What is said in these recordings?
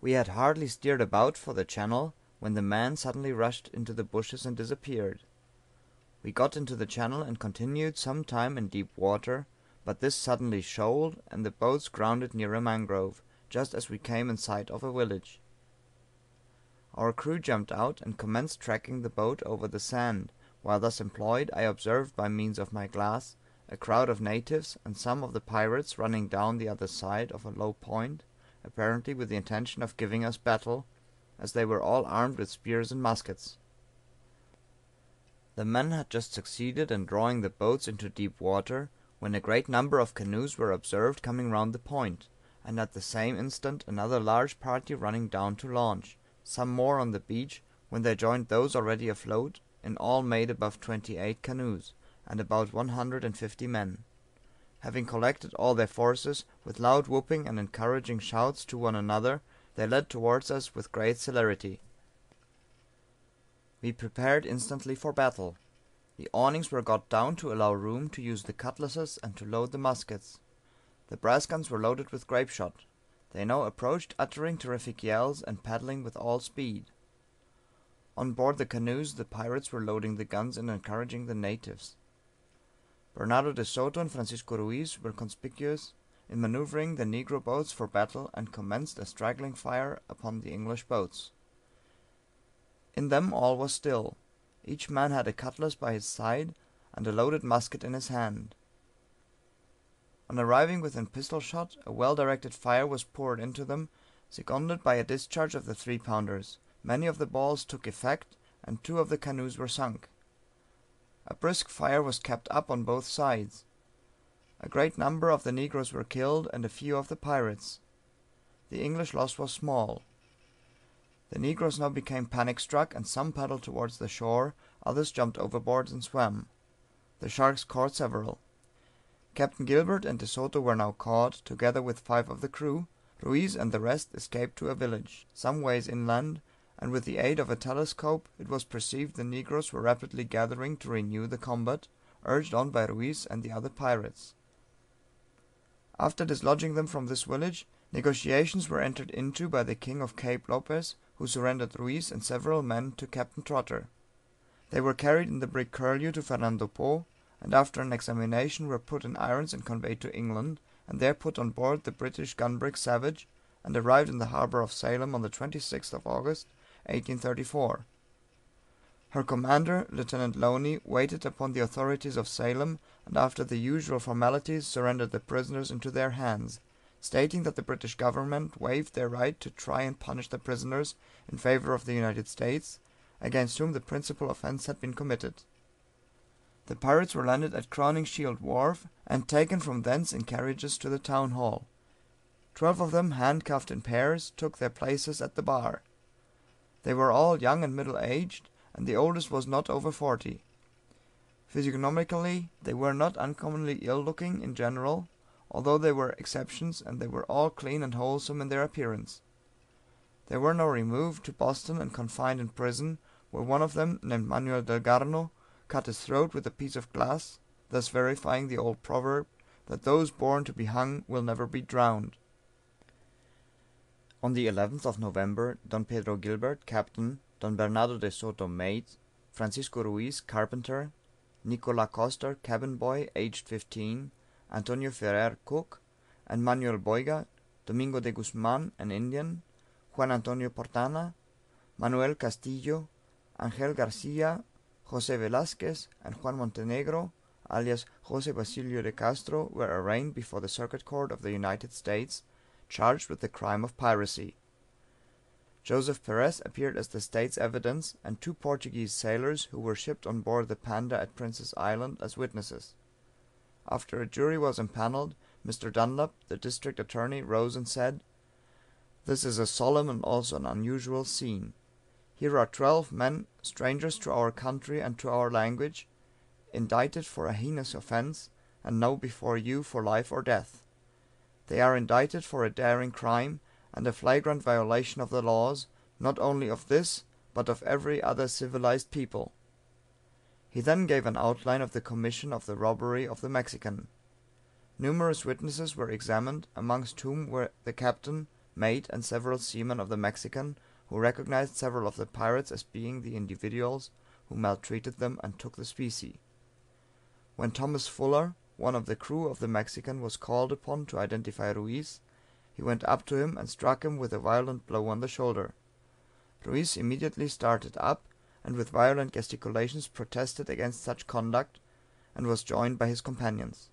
We had hardly steered about for the channel when the man suddenly rushed into the bushes and disappeared. We got into the channel and continued some time in deep water, but this suddenly shoaled, and the boats grounded near a mangrove, just as we came in sight of a village. Our crew jumped out and commenced tracking the boat over the sand. While thus employed, I observed by means of my glass a crowd of natives and some of the pirates running down the other side of a low point, apparently with the intention of giving us battle, as they were all armed with spears and muskets. The men had just succeeded in drawing the boats into deep water, when a great number of canoes were observed coming round the point, and at the same instant another large party running down to launch, some more on the beach, when they joined those already afloat, in all made above 28 canoes, and about 150 men. Having collected all their forces, with loud whooping and encouraging shouts to one another, they led towards us with great celerity. We prepared instantly for battle. The awnings were got down to allow room to use the cutlasses and to load the muskets. The brass guns were loaded with grape shot. They now approached, uttering terrific yells and paddling with all speed. On board the canoes the pirates were loading the guns and encouraging the natives. Bernardo de Soto and Francisco Ruiz were conspicuous in maneuvering the negro boats for battle, and commenced a straggling fire upon the English boats. In them all was still. Each man had a cutlass by his side, and a loaded musket in his hand. On arriving within pistol shot, a well directed fire was poured into them, seconded by a discharge of the 3-pounders. Many of the balls took effect, and 2 of the canoes were sunk. A brisk fire was kept up on both sides. A great number of the negroes were killed, and a few of the pirates. The English loss was small. The negroes now became panic struck, and some paddled towards the shore, others jumped overboard and swam. The sharks caught several. Captain Gilbert and De Soto were now caught, together with 5 of the crew. Ruiz and the rest escaped to a village, some ways inland, and with the aid of a telescope it was perceived the negroes were rapidly gathering to renew the combat, urged on by Ruiz and the other pirates. After dislodging them from this village, negotiations were entered into by the King of Cape Lopez, who surrendered Ruiz and several men to Captain Trotter. They were carried in the brig Curlew to Fernando Po, and after an examination were put in irons and conveyed to England, and there put on board the British gun brig Savage, and arrived in the harbour of Salem on the 26th of August, 1834. Her commander, Lieutenant Loney, waited upon the authorities of Salem, and after the usual formalities surrendered the prisoners into their hands, stating that the British government waived their right to try and punish the prisoners in favour of the United States, against whom the principal offence had been committed. The pirates were landed at Crowningshield Wharf, and taken from thence in carriages to the town hall. 12 of them, handcuffed in pairs, took their places at the bar. They were all young and middle aged, and the oldest was not over 40. Physiognomically they were not uncommonly ill looking in general, although there were exceptions, and they were all clean and wholesome in their appearance. They were now removed to Boston and confined in prison, where one of them, named Manuel del Garno, cut his throat with a piece of glass, thus verifying the old proverb that those born to be hung will never be drowned. On the 11th of November, Don Pedro Gilbert, captain, Don Bernardo de Soto, mate, Francisco Ruiz, carpenter, Nicola Coster, cabin boy, aged 15, Antonio Ferrer, cook, and Manuel Boiga, Domingo de Guzman, an Indian, Juan Antonio Portana, Manuel Castillo, Angel Garcia, Jose Velazquez, and Juan Montenegro, alias Jose Basilio de Castro, were arraigned before the Circuit Court of the United States, charged with the crime of piracy. Joseph Perez appeared as the state's evidence, and 2 Portuguese sailors who were shipped on board the Panda at Prince's Island as witnesses. After a jury was impaneled, Mr. Dunlap, the district attorney, rose and said, "This is a solemn and also an unusual scene. Here are 12 men, strangers to our country and to our language, indicted for a heinous offence, and now before you for life or death. They are indicted for a daring crime, and a flagrant violation of the laws, not only of this, but of every other civilized people." He then gave an outline of the commission of the robbery of the Mexican. Numerous witnesses were examined, amongst whom were the captain, mate, and several seamen of the Mexican, who recognized several of the pirates as being the individuals who maltreated them and took the specie. When Thomas Fuller, one of the crew of the Mexican, was called upon to identify Ruiz, he went up to him and struck him with a violent blow on the shoulder. Ruiz immediately started up, and with violent gesticulations protested against such conduct, and was joined by his companions.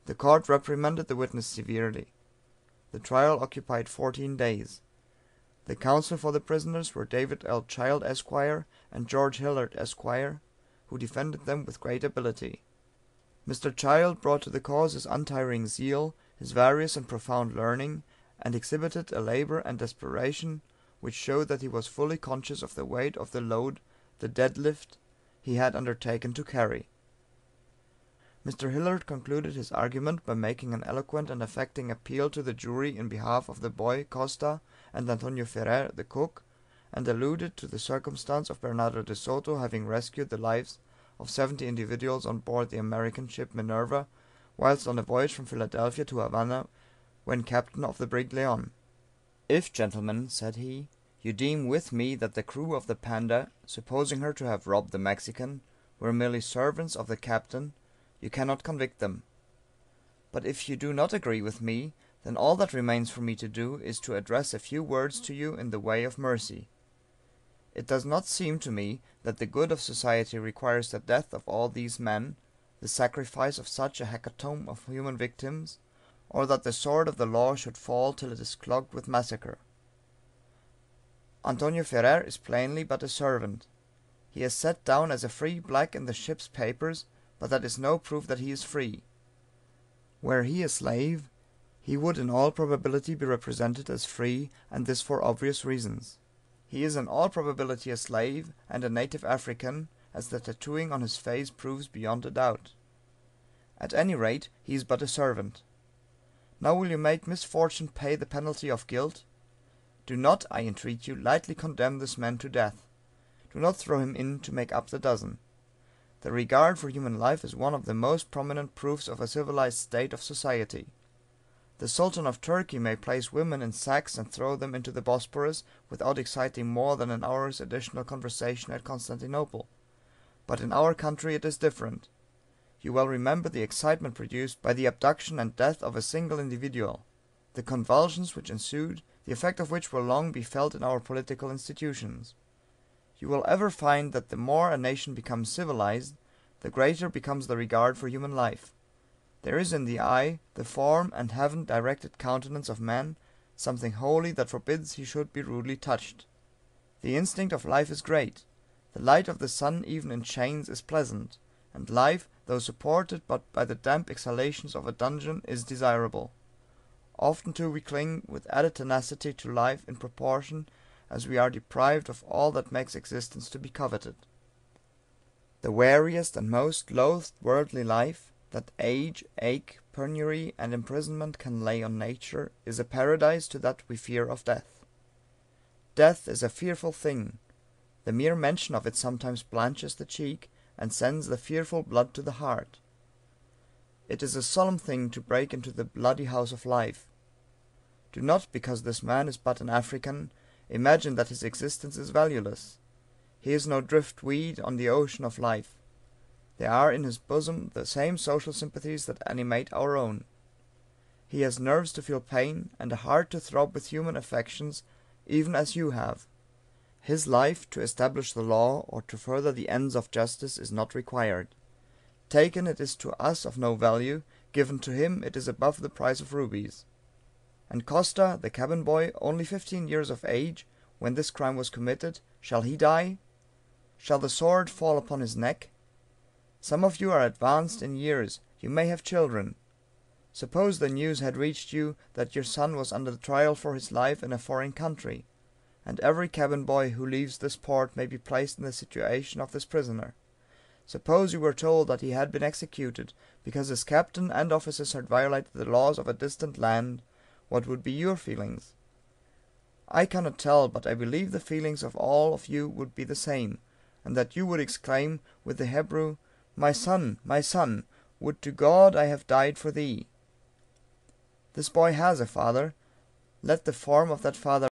The court reprimanded the witness severely. The trial occupied 14 days. The counsel for the prisoners were David L. Child, Esquire, and George Hillard, Esquire, who defended them with great ability. Mr. Child brought to the cause his untiring zeal, his various and profound learning, and exhibited a labor and desperation which showed that he was fully conscious of the weight of the load, the dead lift, he had undertaken to carry. Mr. Hillard concluded his argument by making an eloquent and affecting appeal to the jury in behalf of the boy Costa and Antonio Ferrer, the cook, and alluded to the circumstance of Bernardo de Soto having rescued the lives of 70 individuals on board the American ship Minerva, whilst on a voyage from Philadelphia to Havana, when captain of the brig Leon. "If, gentlemen," said he, "you deem with me that the crew of the Panda, supposing her to have robbed the Mexican, were merely servants of the captain, you cannot convict them. But if you do not agree with me, then all that remains for me to do is to address a few words to you in the way of mercy. It does not seem to me that the good of society requires the death of all these men, the sacrifice of such a hecatomb of human victims, or that the sword of the law should fall till it is clogged with massacre. Antonio Ferrer is plainly but a servant. He is set down as a free black in the ship's papers, but that is no proof that he is free. Were he a slave, he would in all probability be represented as free, and this for obvious reasons. He is in all probability a slave, and a native African, as the tattooing on his face proves beyond a doubt. At any rate, he is but a servant. Now will you make misfortune pay the penalty of guilt? Do not, I entreat you, lightly condemn this man to death. Do not throw him in to make up the dozen. The regard for human life is one of the most prominent proofs of a civilized state of society. The Sultan of Turkey may place women in sacks and throw them into the Bosporus without exciting more than an hour's additional conversation at Constantinople. But in our country it is different. You well remember the excitement produced by the abduction and death of a single individual, the convulsions which ensued, the effect of which will long be felt in our political institutions. You will ever find that the more a nation becomes civilized, the greater becomes the regard for human life. There is in the eye, the form, and heaven-directed countenance of man something holy that forbids he should be rudely touched. The instinct of life is great. The light of the sun even in chains is pleasant, and life, though supported but by the damp exhalations of a dungeon, is desirable. Often too we cling with added tenacity to life in proportion as we are deprived of all that makes existence to be coveted. The weariest and most loathed worldly life, that age, ache, penury, and imprisonment can lay on nature, is a paradise to that we fear of death. Death is a fearful thing. The mere mention of it sometimes blanches the cheek, and sends the fearful blood to the heart. It is a solemn thing to break into the bloody house of life. Do not, because this man is but an African, imagine that his existence is valueless. He is no driftweed on the ocean of life. There are in his bosom the same social sympathies that animate our own. He has nerves to feel pain, and a heart to throb with human affections, even as you have. His life, to establish the law, or to further the ends of justice, is not required. Taken, it is to us of no value; given to him, it is above the price of rubies. And Costa, the cabin boy, only 15 years of age, when this crime was committed, shall he die? Shall the sword fall upon his neck? Some of you are advanced in years, you may have children. Suppose the news had reached you that your son was under trial for his life in a foreign country, and every cabin boy who leaves this port may be placed in the situation of this prisoner. Suppose you were told that he had been executed because his captain and officers had violated the laws of a distant land, what would be your feelings? I cannot tell, but I believe the feelings of all of you would be the same, and that you would exclaim with the Hebrew, my son, would to God I have died for thee. This boy has a father. let the form of that father